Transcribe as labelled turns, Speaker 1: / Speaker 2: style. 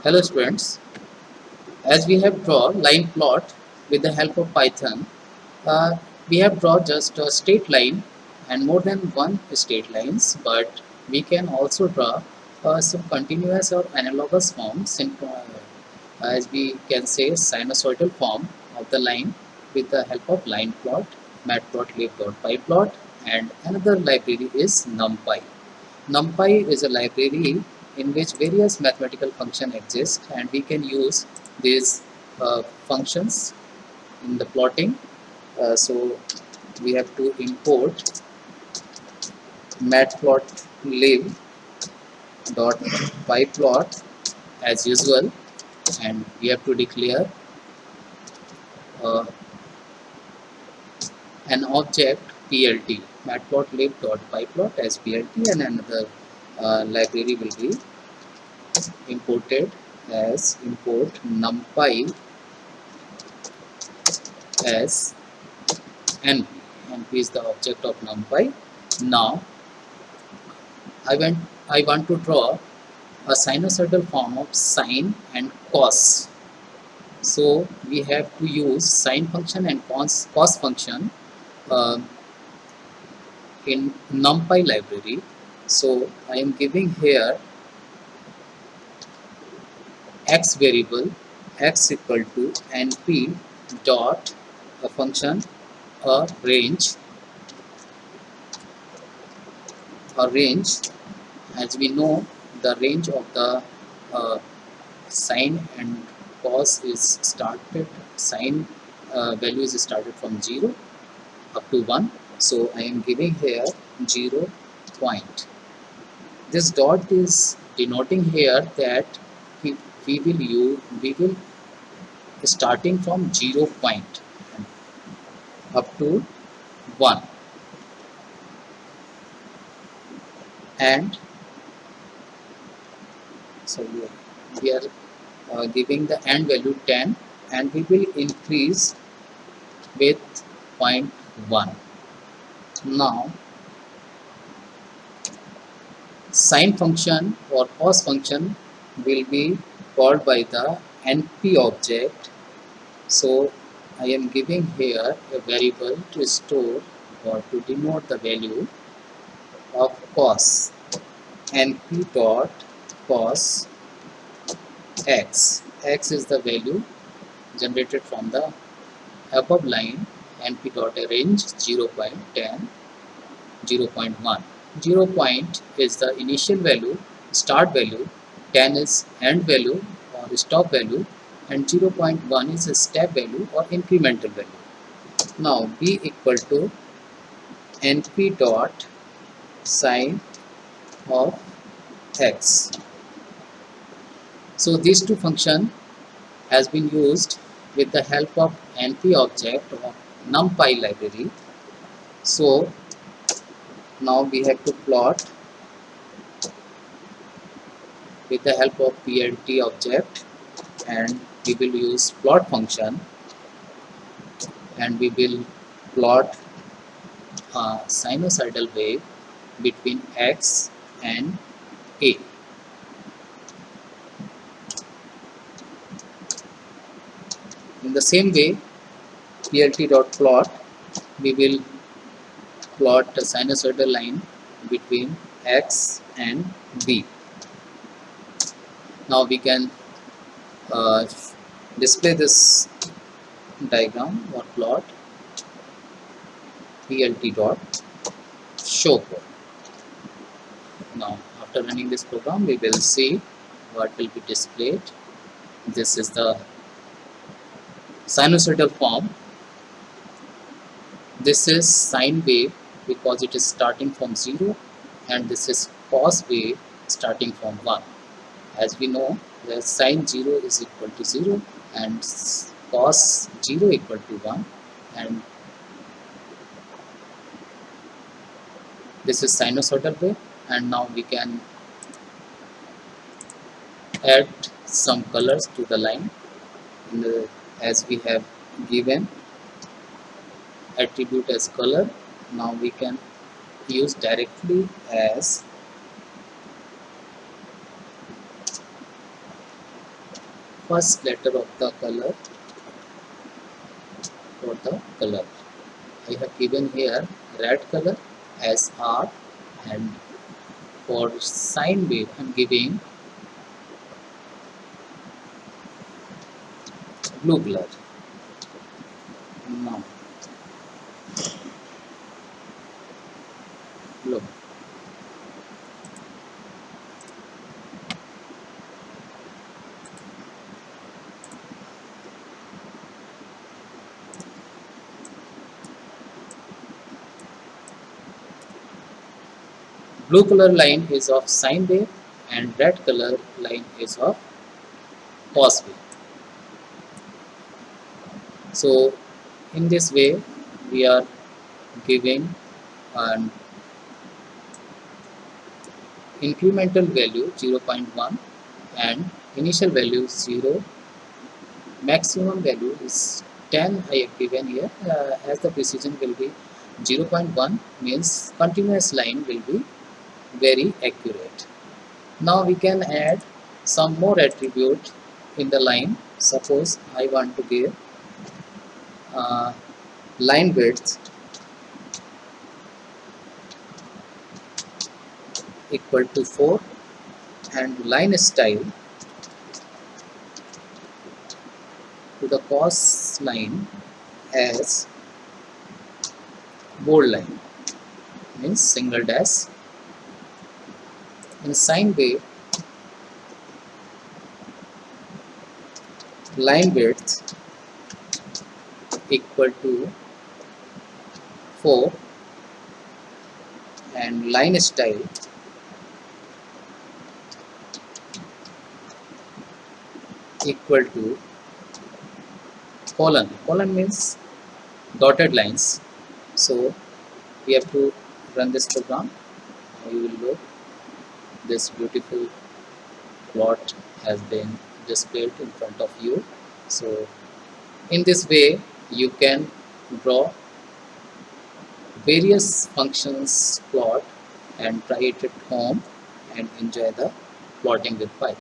Speaker 1: Hello students, as we have drawn line plot with the help of Python, uh, we have drawn just a straight line and more than one straight lines, but we can also draw some continuous or analogous forms as we can say sinusoidal form of the line with the help of line plot, matplotlib.pyplot, and another library is NumPy. NumPy is a library in which various mathematical functions exist, and we can use these functions in the plotting. So we have to import matplotlib.pyplot as usual, and we have to declare uh, an object plt matplotlib.pyplot as plt, and another library will be imported as import numpy as np. np is the object of numpy. Now I want I want to draw a sinusoidal form of sine and cos. So we have to use sine function and cos function uh, in numpy library. So I am giving here x variable x equal to np dot a function a range as we know the range of the uh, sine and cos is started sine value is started from 0 up to 1. So I am giving here 0 point. This dot is denoting here that we will starting from 0 point up to 1, and so we are giving the end value 10, and we will increase with 0.1. Now sine function or cos function will be called by the np object. So I am giving here a variable to store or to denote the value of cos. np dot cos x. X is the value generated from the above line np dot range 0 0.10, 0 0.1. 0 point is the initial value, start value, 10 is end value or stop value, and 0 0.1 is a step value or incremental value. Now b equal to np dot sine of x. So these two functions has been used with the help of np object of numpy library. So now we have to plot with the help of plt object, and we will use plot function, and we will plot a sinusoidal wave between x and a. In the same way, plt.plot, we will plot a sinusoidal line between x and b. Now we can uh, display this diagram or plot plt.show code. Now after running this program, we will see what will be displayed. This is the sinusoidal form. This is sine wave because it is starting from 0, and this is cos wave starting from 1. As we know, the sine 0 is equal to 0 and cos 0 equal to 1, and this is sinusoidal wave. And now we can add some colors to the line as we have given attribute as color. Now we can use directly as first letter of the color for the color. I have given here red color as R, and for sine wave I am giving blue color. Now blue. Blue color line is of sine wave and red color line is of cos wave. So in this way we are giving an incremental value 0.1 and initial value 0, maximum value is 10 I have given here, as the precision will be 0.1 means continuous line will be very accurate. Now we can add some more attribute in the line. Suppose I want to give uh, line width equal to 4 and line style to the cos line as bold line, means single dash. In sine wave, line width equal to 4 and line style equal to colon. Colon means dotted lines. So we have to run this program. Now you will look, this beautiful plot has been displayed in front of you. So in this way you can draw various functions plot and try it at home and enjoy the plotting with Python.